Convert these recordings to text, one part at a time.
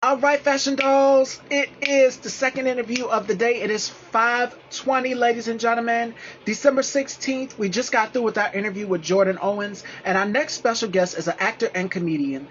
All right, fashion dolls, it is the second interview of the day. It is 5:20, ladies and gentlemen. December 16th, we just got through with our interview with Jordan Owens, and our next special guest is an actor and comedian.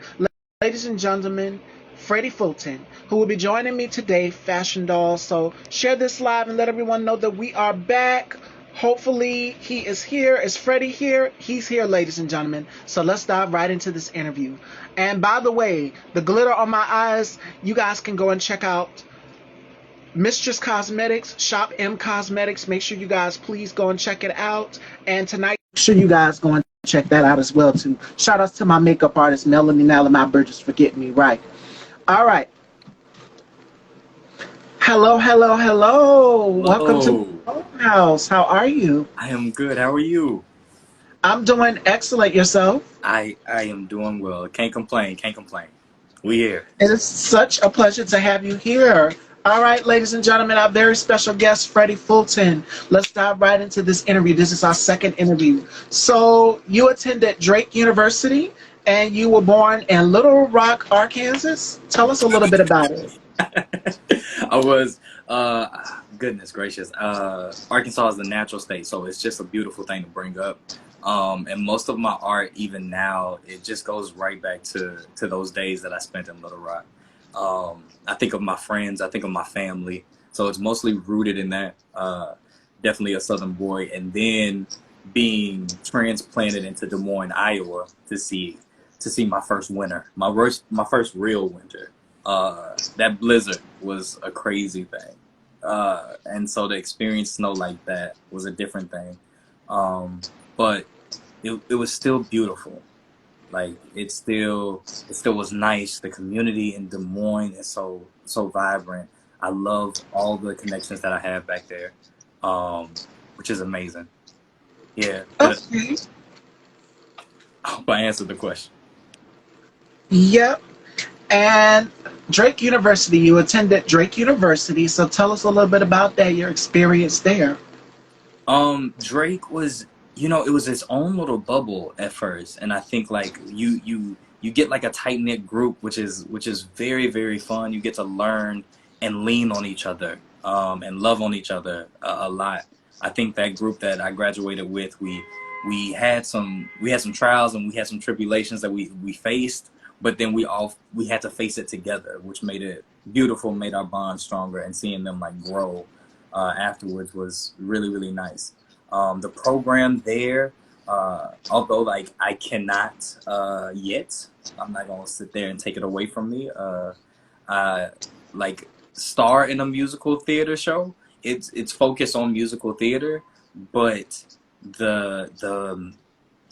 Ladies and gentlemen, Freddie Fulton, who will be joining me today, fashion dolls. So share this live and let everyone know that we are back. Hopefully he is here. Is Freddie here? He's here, ladies and gentlemen. So let's dive right into this interview. And by the way, the glitter on my eyes, you guys can go and check out Mistress Cosmetics, Shop M Cosmetics. Make sure you guys please go and check it out. And tonight, make sure you guys go and check that out as well too. Shout outs to my makeup artist, Melanie Nalama Burgess, for getting me right. All right. Hello, hello, hello. Welcome to the house. How are you? I am good. How are you? I'm doing excellent. Yourself? I am doing well. Can't complain. Can't complain. We here. It is such a pleasure to have you here. All right, ladies and gentlemen, our very special guest, Freddie Fulton. Let's dive right into this interview. This is our second interview. So you attended Drake University and you were born in Little Rock, Arkansas. Tell us a little bit about it. I was, goodness gracious. Arkansas is the natural state, so it's just a beautiful thing to bring up. And most of my art, even now, it just goes right back to those days that I spent in Little Rock. I think of my friends, I think of my family. So it's mostly rooted in that. Definitely a Southern boy. And then being transplanted into Des Moines, Iowa to see my first winter, my first real winter. That blizzard was a crazy thing. And so to experience snow like that was a different thing. But it was still beautiful. Like it still was nice. The community in Des Moines is so vibrant. I love all the connections that I have back there, which is amazing. Yeah. Okay. I hope I answered the question. Yep. And Drake University, you attended Drake University, so tell us a little bit about that, your experience there. Drake was, it was its own little bubble at first, and I think like you get like a tight knit group, which is very, very fun. You get to learn and lean on each other, and love on each other a lot. I think that group that I graduated with, we had some trials and we had some tribulations that we faced. But then we had to face it together, which made it beautiful, made our bond stronger, and seeing them like grow afterwards was really, really nice. The program there, although like I cannot yet, I'm not gonna sit there and take it away from me. Like star in a musical theater show. It's focused on musical theater, but the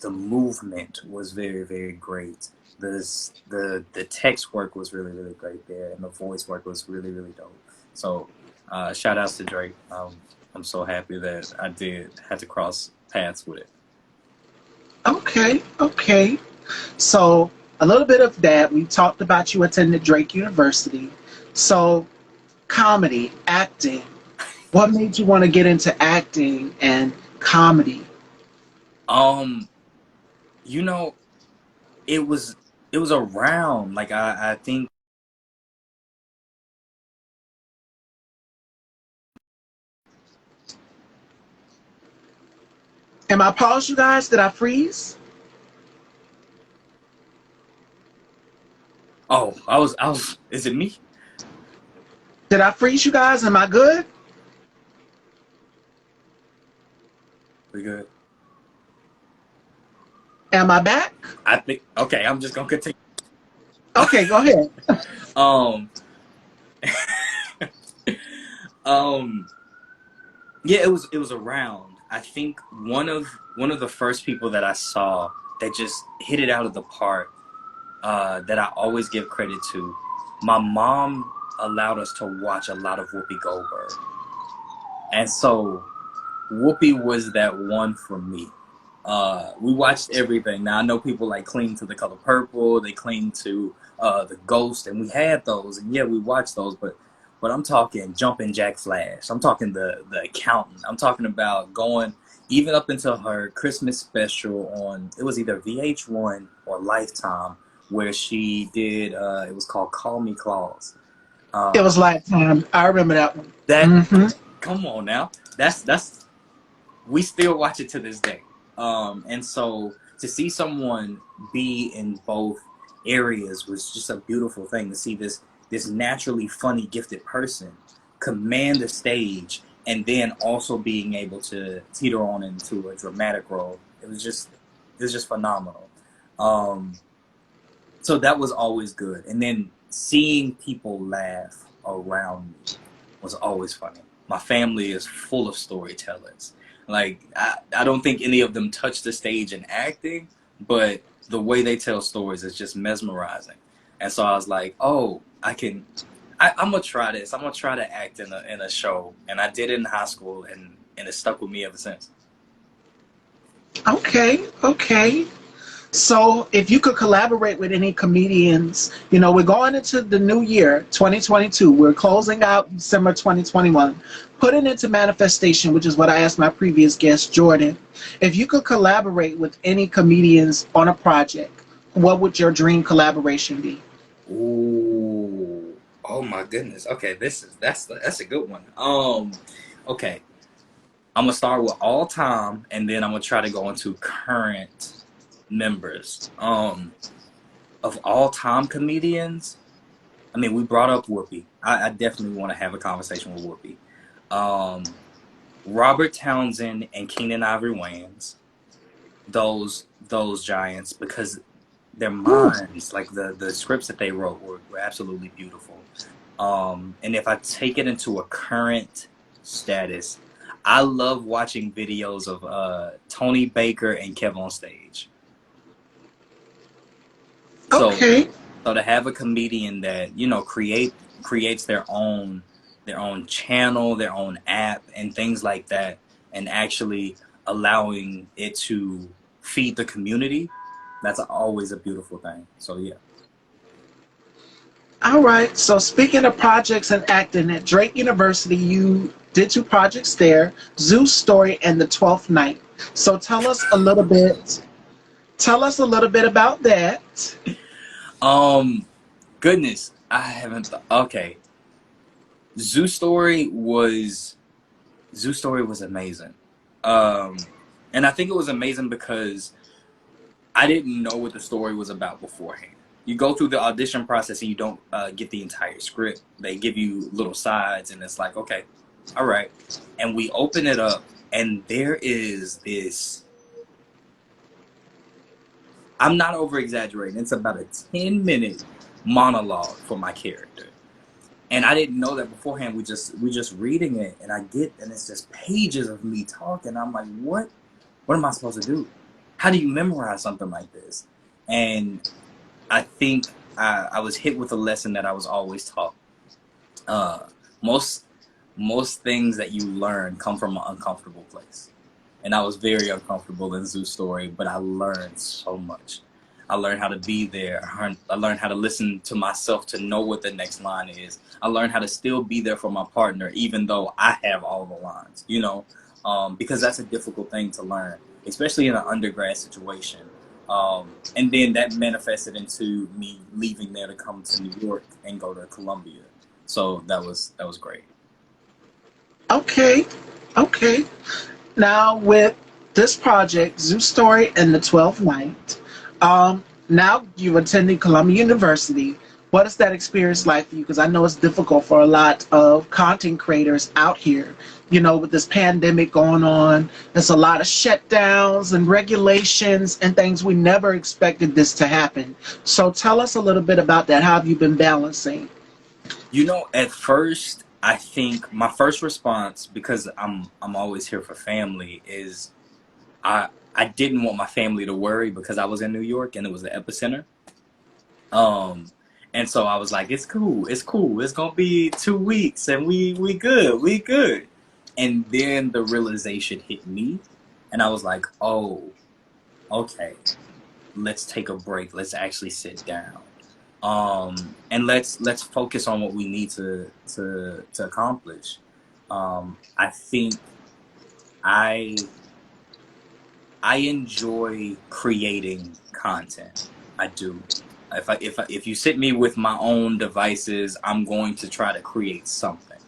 movement was very, very great. The text work was really, really great there, and the voice work was really, really dope. So shout outs to Drake. I'm so happy that I had to cross paths with it. Okay. So a little bit of that. We talked about you attended Drake University. So comedy, acting. What made you want to get into acting and comedy? It was around, like I think. Am I paused, you guys? Did I freeze? Oh, is it me? Did I freeze, you guys? Am I good? We good? Am I back? I think, okay, I'm just gonna continue. Okay, go ahead. Um, yeah, it was around. I think one of the first people that I saw that just hit it out of the park, that I always give credit to. My mom allowed us to watch a lot of Whoopi Goldberg, and so Whoopi was that one for me. We watched everything. Now I know people like cling to The Color Purple, they cling to The Ghost, and we had those, and yeah, we watched those, but I'm talking Jumpin' Jack Flash. I'm talking the Accountant. I'm talking about going even up until her Christmas special on, it was either VH1 or Lifetime, where she did. It was called Call Me Claus. It Uh, was Lifetime. I remember that one. that Mm-hmm. come on now. That's we still watch it to this day. And so to see someone be in both areas was just a beautiful thing. To see this naturally funny, gifted person command the stage, and then also being able to teeter on into a dramatic role. It was just phenomenal. Um, so that was always good. And then seeing people laugh around me was always funny. My family is full of storytellers. Like, I don't think any of them touch the stage in acting, but the way they tell stories is just mesmerizing. And so I was like, oh, I'm gonna try this. I'm gonna try to act in a show. And I did it in high school, and it stuck with me ever since. Okay, okay. So, if you could collaborate with any comedians, we're going into the new year, 2022. We're closing out December 2021. Put it into manifestation, which is what I asked my previous guest, Jordan. If you could collaborate with any comedians on a project, what would your dream collaboration be? Ooh, oh my goodness. Okay, that's a good one. Okay, I'm gonna start with all time, and then I'm gonna try to go into current members. Of all time comedians, I mean, we brought up Whoopi. I definitely want to have a conversation with Whoopi. Um, Robert Townsend and Keenan Ivory Wayans, those giants, because their Whew. minds, like the scripts that they wrote, were absolutely beautiful. And if I take it into a current status, I love watching videos of Tony Baker and Kev on stage. So Okay. so to have a comedian that creates their own channel, their own app, and things like that, and actually allowing it to feed the community, that's always a beautiful thing. So yeah. All right. So, speaking of projects and acting at Drake University, you did two projects there, Zeus Story and The Twelfth Night. So, tell us a little bit about that. Um, Goodness, I haven't. Okay, Zoo Story was Zoo Story was amazing. Um, and I think it was amazing because I didn't know what the story was about beforehand. You go through the audition process and you don't get the entire script. They give you little sides, and it's like, okay, all right. And we open it up, and there is this. I'm not over exaggerating. It's about a 10-minute monologue for my character. And I didn't know that beforehand. We just reading it, and it's just pages of me talking. I'm like, what am I supposed to do? How do you memorize something like this? And I think I was hit with a lesson that I was always taught. Uh, most most things that you learn come from an uncomfortable place, and I was very uncomfortable in Zoo's story, but I learned so much. I learned how to be there. I learned how to listen to myself to know what the next line is. I learned how to still be there for my partner, even though I have all the lines, because that's a difficult thing to learn, especially in an undergrad situation. And then that manifested into me leaving there to come to New York and go to Columbia. So that was great. Okay. Okay. Now, with this project, Zoo Story and The Twelfth Night, now you've attended Columbia University. What is that experience like for you? Because I know it's difficult for a lot of content creators out here. With this pandemic going on, there's a lot of shutdowns and regulations and things. We never expected this to happen. So tell us a little bit about that. How have you been balancing? At first, I think my first response, because I'm always here for family, is I didn't want my family to worry because I was in New York and it was the epicenter. Um, and so I was like, it's cool. It's gonna be 2 weeks and we good. And then the realization hit me, and I was like, oh, okay, let's take a break. Let's actually sit down. And let's focus on what we need to accomplish. I think I I enjoy creating content. I do. If you sit me with my own devices, I'm going to try to create something.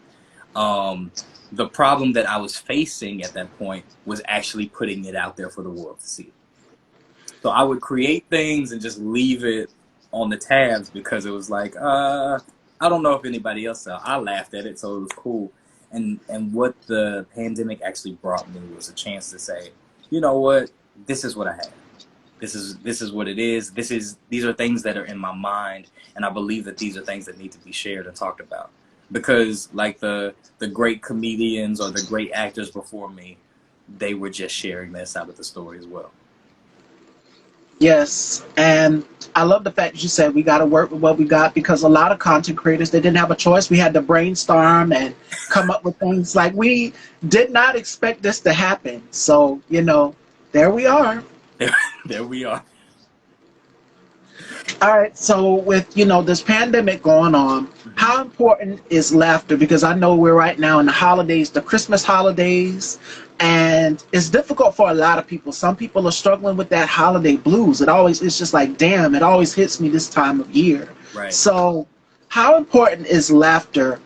The problem that I was facing at that point was actually putting it out there for the world to see. So I would create things and just leave it on the tabs because it was like, I don't know if anybody else saw. I laughed at it, so it was cool. And what the pandemic actually brought me was a chance to say, you know what, this is what I have. This is what it is. These are things that are in my mind, and I believe that these are things that need to be shared and talked about. Because like the great comedians or the great actors before me, they were just sharing their side of the story as well. Yes, and I love the fact that you said we got to work with what we got, because a lot of content creators, they didn't have a choice. We had to brainstorm and come up with things. Like, we did not expect this to happen. So, there we are. There we are. All right, so with, this pandemic going on, how important is laughter? Because I know we're right now in the holidays, the Christmas holidays, and it's difficult for a lot of people. Some people are struggling with that holiday blues. It's just like, damn, it always hits me this time of year. Right. So how important is laughter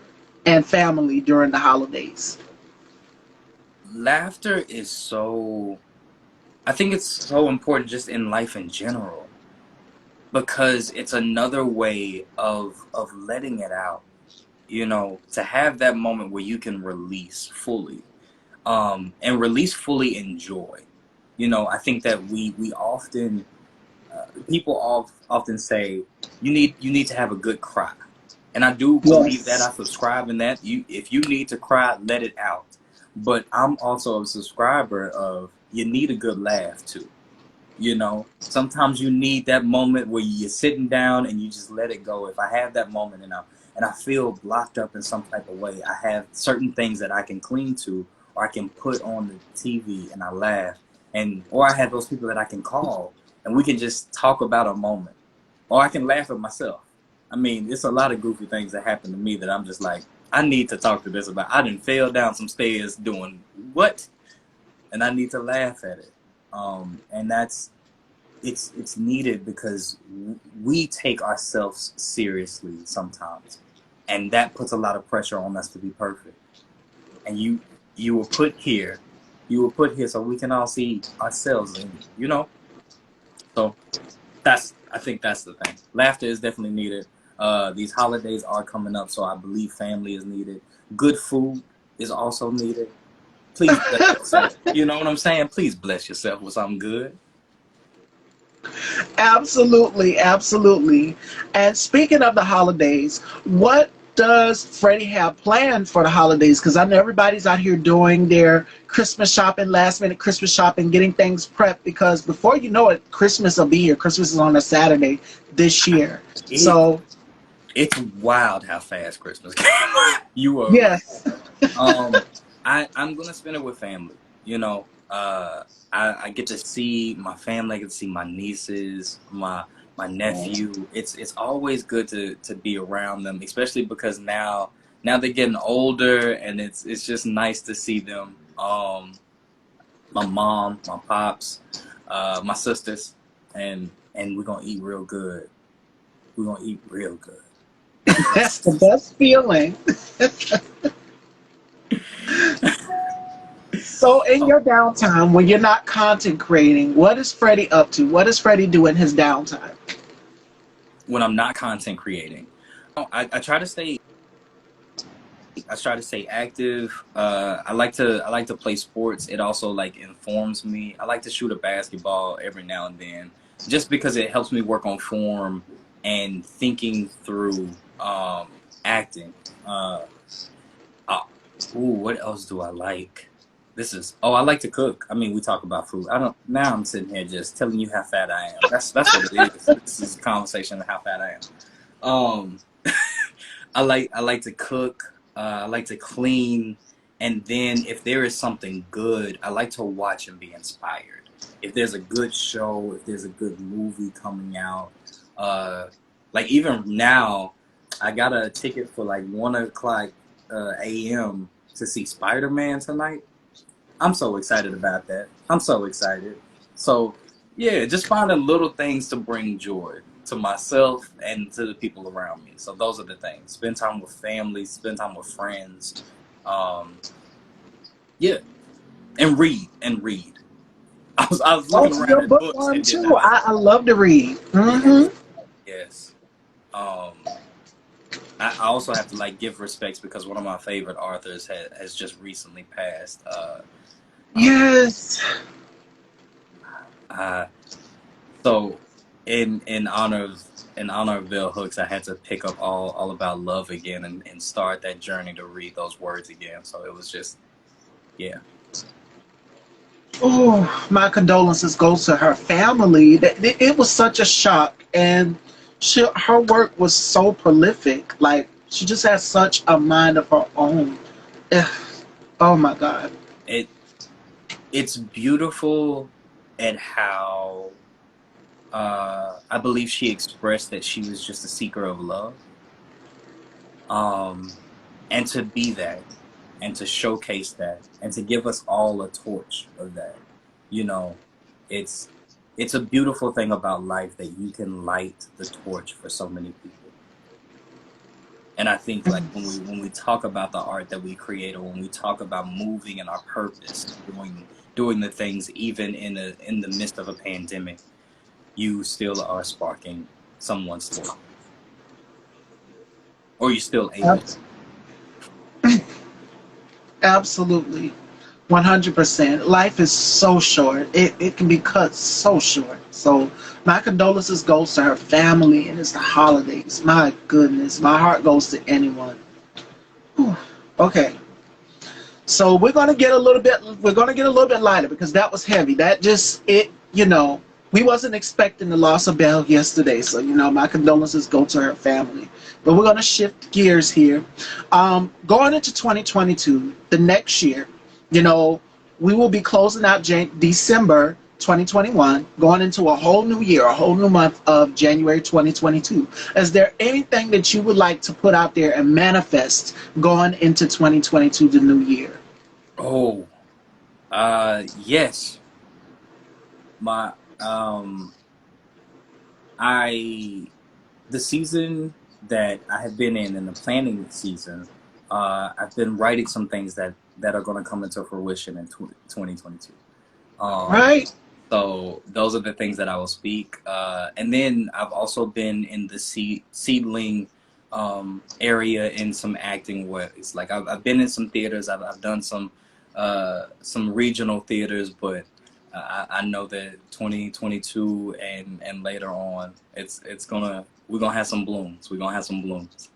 and family during the holidays? Laughter is I think it's so important just in life in general, because it's another way of letting it out, to have that moment where you can release fully, and release fully in joy. I think that we often, people often say you need to have a good cry, and I do believe that. I subscribe in that. If you need to cry, let it out. But I'm also a subscriber of, you need a good laugh too. Sometimes you need that moment where you're sitting down and you just let it go. If I have that moment and I feel blocked up in some type of way, I have certain things that I can cling to, or I can put on the TV and I laugh, or I have those people that I can call and we can just talk about a moment, or I can laugh at myself. I mean, it's a lot of goofy things that happen to me that I'm just like, I need to talk to this about. I done fell down some stairs doing what? And I need to laugh at it. And it's needed, because we take ourselves seriously sometimes, and that puts a lot of pressure on us to be perfect. And you were put here so we can all see ourselves in it, So I think that's the thing. Laughter is definitely needed. These holidays are coming up, so I believe family is needed. Good food is also needed. Please bless yourself. You know what I'm saying? Please bless yourself with something good. Absolutely, absolutely. And speaking of the holidays, what does Freddie have planned for the holidays? Because I know everybody's out here doing their Christmas shopping, last minute Christmas shopping, getting things prepped, because before you know it, Christmas will be here. Christmas is on a Saturday this year. So it's wild how fast Christmas came. You are yes. Right. I'm gonna spend it with family. I get to see my family. I get to see my nieces, my nephew. It's always good to be around them, especially because now they're getting older, and it's just nice to see them. My mom, my pops, my sisters, and we're gonna eat real good. We're gonna eat real good. That's the best feeling. So in your downtime, when you're not content creating, what is Freddie up to? What does Freddie do in his downtime? When I'm not content creating, I try to stay active. I like to play sports. It also informs me. I like to shoot a basketball every now and then, just because it helps me work on form and thinking through acting. What else do I like? I like to cook. I mean, we talk about food. Now I'm sitting here just telling you how fat I am. That's what it is. This is a conversation of how fat I am. I like to cook. I like to clean. And then if there is something good, I like to watch and be inspired. If there's a good show, if there's a good movie coming out, even now, I got a ticket for 1:00 a.m. to see Spider-Man tonight. I'm so excited about that. I'm so excited. So yeah, just finding little things to bring joy to myself and to the people around me. So those are the things. Spend time with family, spend time with friends. Yeah. And read. I was Oh, looking so around you're a at books bookworm and then too. I love to read. Mm-hmm. yes. I also have to like give respects because one of my favorite authors has just recently passed. Yes. Uh, so in honor of Bell Hooks, I had to pick up all about love again and start that journey to read those words again. So it was just yeah. Oh, my condolences goes to her family. It was such a shock, and her work was so prolific. Like she just has such a mind of her own. Ugh. Oh my God. It it's beautiful at how I believe she expressed that she was just a seeker of love. And to be that, and to showcase that, and to give us all a torch of that, you know, it's it's a beautiful thing about life that you can light the torch for so many people. And I think like when we talk about the art that we create, or when we talk about moving in our purpose, doing the things even in the midst of a pandemic, you still are sparking someone's torch, or you're still able to. Absolutely. 100%. Life is so short. It can be cut so short. So my condolences goes to her family, and it's the holidays. My goodness. My heart goes to anyone. Whew. Okay. So we're gonna get a little bit lighter because that was heavy. That just we wasn't expecting the loss of Belle yesterday. So, my condolences go to her family. But we're gonna shift gears here. Going into 2022, the next year, we will be closing out December 2021, going into a whole new year, a whole new month of January 2022. Is there anything that you would like to put out there and manifest going into 2022, the new year? Oh, yes. My I the season that I have been in the planning season, I've been writing some things that are going to come into fruition in 2022. Um, Right? so those are the things that I will speak. And then I've also been in the seedling area in some acting where it's like I've been in some theaters. I've done some regional theaters, but I know that 2022 and later on, we're gonna have some blooms. We're gonna have some blooms.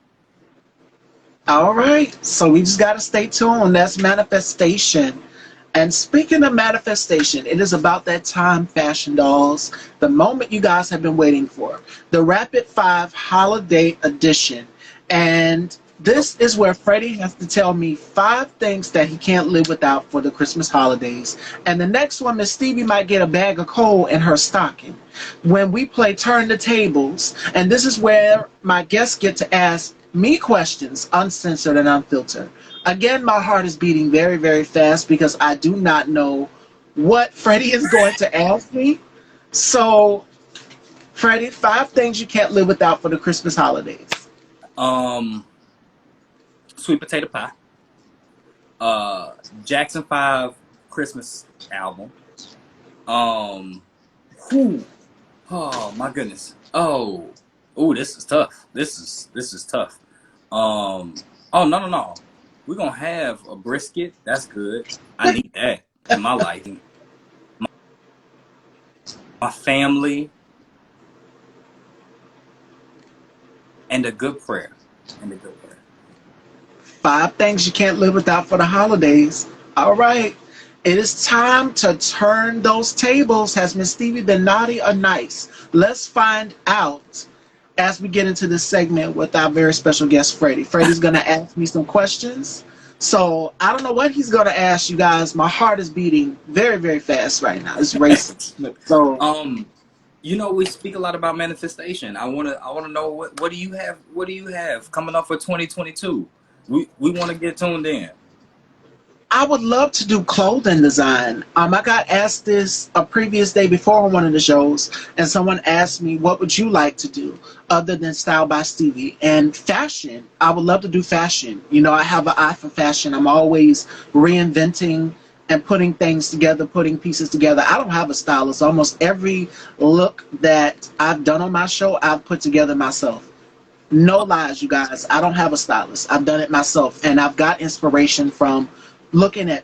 All right. So we just got to stay tuned. That's manifestation. And speaking of manifestation, it is about that time, fashion dolls. The moment you guys have been waiting for. The Rapid Five Holiday Edition. And this is where Freddie has to tell me 5 things that he can't live without for the Christmas holidays. And the next one, Miss Stevie might get a bag of coal in her stocking. When we play Turn the Tables, and this is where my guests get to ask me questions, uncensored and unfiltered. Again, my heart is beating very, very fast because I do not know what Freddie is going to ask me. So, Freddie, 5 things you can't live without for the Christmas holidays. Um, Sweet potato pie. Jackson 5 Christmas album. Um, whew, oh my goodness. Oh, this is tough. This is tough. Oh no. We're gonna have a brisket. That's good. I need that in my life. My family and a good prayer. And a good prayer. 5 things you can't live without for the holidays. All right. It is time to turn those tables. Has Miss Stevie been naughty or nice? Let's find out as we get into this segment with our very special guest, Freddie. Freddie's going to ask me some questions. So I don't know what he's going to ask you guys. My heart is beating very, very fast right now. It's racing. So We speak a lot about manifestation. I wanna know what do you have coming up for 2022? We want to get tuned in. I would love to do clothing design. I got asked this a previous day before on one of the shows, and someone asked me, what would you like to do other than Style by Stevie? And fashion. I would love to do fashion. You know, I have an eye for fashion. I'm always reinventing and putting things together, putting pieces together. I don't have a stylist. Almost every look that I've done on my show, I've put together myself. No lies, you guys. I don't have a stylist. I've done it myself. And I've got inspiration from looking at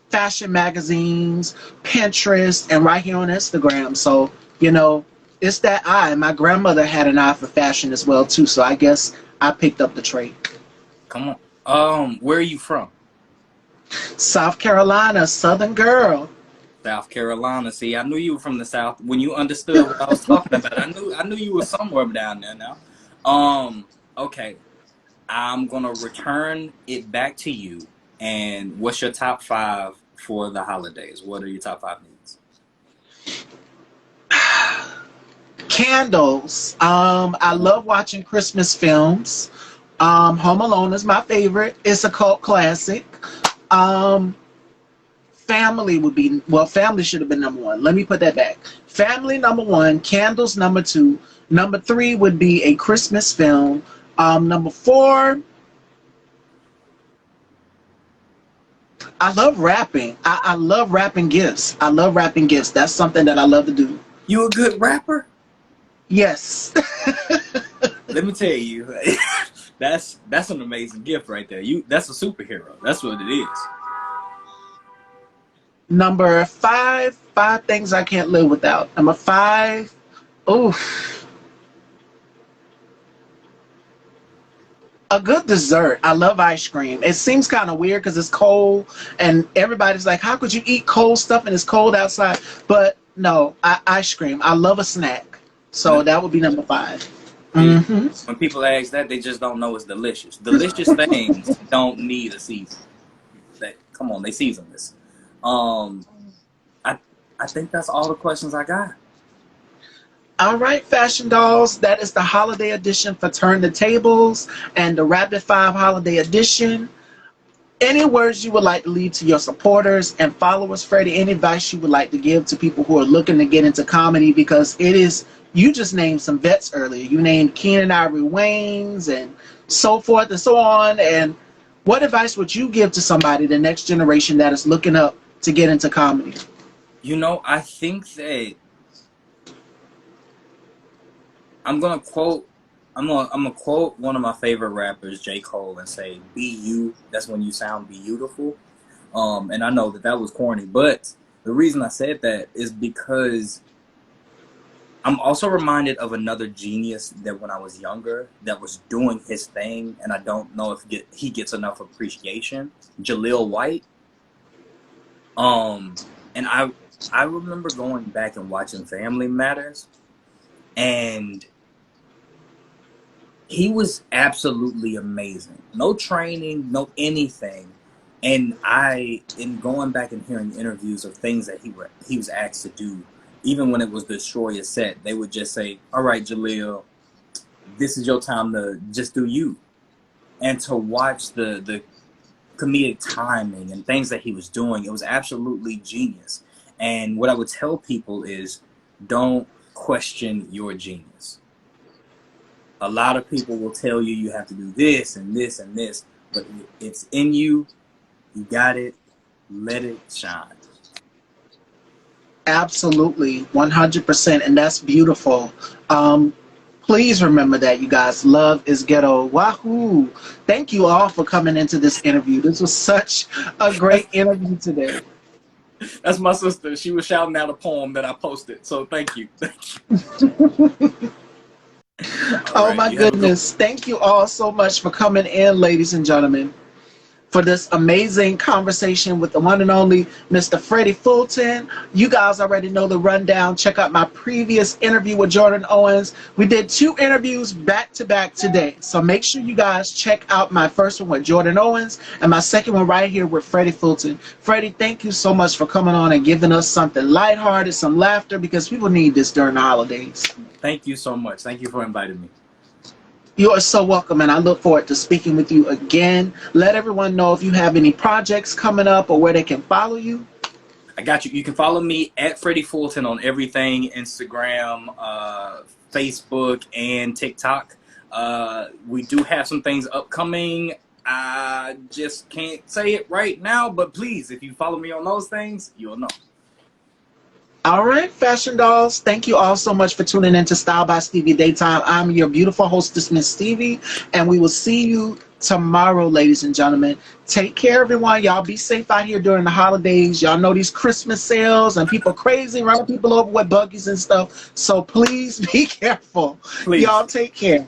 fashion magazines, Pinterest, and right here on Instagram. So, you know, it's that eye. My grandmother had an eye for fashion as well, too. So I guess I picked up the trait. Come on. Where are you from? South Carolina, Southern girl. South Carolina. See, I knew you were from the South. When you understood what I was talking about, I knew you were somewhere down there now. Okay. I'm gonna return it back to you. And what's your top 5 for the holidays? What are your top 5 needs? Candles. I love watching Christmas films. Home Alone is my favorite. It's a cult classic. Family would be, well, family should have been number 1. Let me put that back. Family number 1, candles number 2. Number 3 would be a Christmas film. Number 4, I love rapping. I love rapping gifts. I love rapping gifts. That's something that I love to do. You a good rapper? Yes. Let me tell you, that's an amazing gift right there. That's a superhero. That's what it is. Number 5 things I can't live without. Number 5, oof. A good dessert. I love ice cream. It seems kind of weird because it's cold and everybody's like, how could you eat cold stuff and it's cold outside? But no, ice cream. I love a snack. So that would be number 5. Mm-hmm. When people ask that, they just don't know it's delicious. Delicious things don't need a season. Come on, they season this. I think that's all the questions I got. All right, Fashion Dolls, that is the holiday edition for Turn the Tables and the Rapid 5 holiday edition. Any words you would like to leave to your supporters and followers, Freddie? Any advice you would like to give to people who are looking to get into comedy? Because it is, you just named some vets earlier. You named Keenan Ivory Waynes and so forth and so on. And what advice would you give to somebody, the next generation that is looking up to get into comedy? You know, I think that I'm gonna quote one of my favorite rappers, J. Cole, and say, "Be you. That's when you sound beautiful." And I know that was corny, but the reason I said that is because I'm also reminded of another genius that when I was younger that was doing his thing, and I don't know if he gets enough appreciation. Jaleel White. And I remember going back and watching Family Matters, and he was absolutely amazing. No training, no anything. And in going back and hearing interviews of things that he was asked to do, even when it was destroy a set, they would just say, "All right, Jaleel, this is your time to just do you." And to watch the comedic timing and things that he was doing, it was absolutely genius. And what I would tell people is, don't question your genius. A lot of people will tell you you have to do this and this and this, but it's in you. You got it. Let it shine. Absolutely, 100%, and that's beautiful. Please remember that, you guys. Love is ghetto. Wahoo! Thank you all for coming into this interview. This was such a great interview today. That's my sister. She was shouting out a poem that I posted. So thank you. Thank you. Oh my goodness. Thank you all so much for coming in, ladies and gentlemen, for this amazing conversation with the one and only Mr. Freddie Fulton. You guys already know the rundown. Check out my previous interview with Jordan Owens. We did 2 interviews back to back today. So make sure you guys check out my first one with Jordan Owens and my second one right here with Freddie Fulton. Freddie, thank you so much for coming on and giving us something lighthearted, some laughter, because people need this during the holidays. Thank you so much. Thank you for inviting me. You are so welcome, and I look forward to speaking with you again. Let everyone know if you have any projects coming up or where they can follow you. I got you. You can follow me at Freddie Fulton on everything, Instagram, Facebook, and TikTok. We do have some things upcoming. I just can't say it right now, but please, if you follow me on those things, you'll know. All right, fashion dolls, thank you all so much for tuning in to Style by Stevie Daytime. I'm your beautiful hostess, Miss Stevie, and we will see you tomorrow, ladies and gentlemen. Take care, everyone. Y'all be safe out here during the holidays. Y'all know these Christmas sales and people crazy, running people over with buggies and stuff. So please be careful. Please. Y'all take care.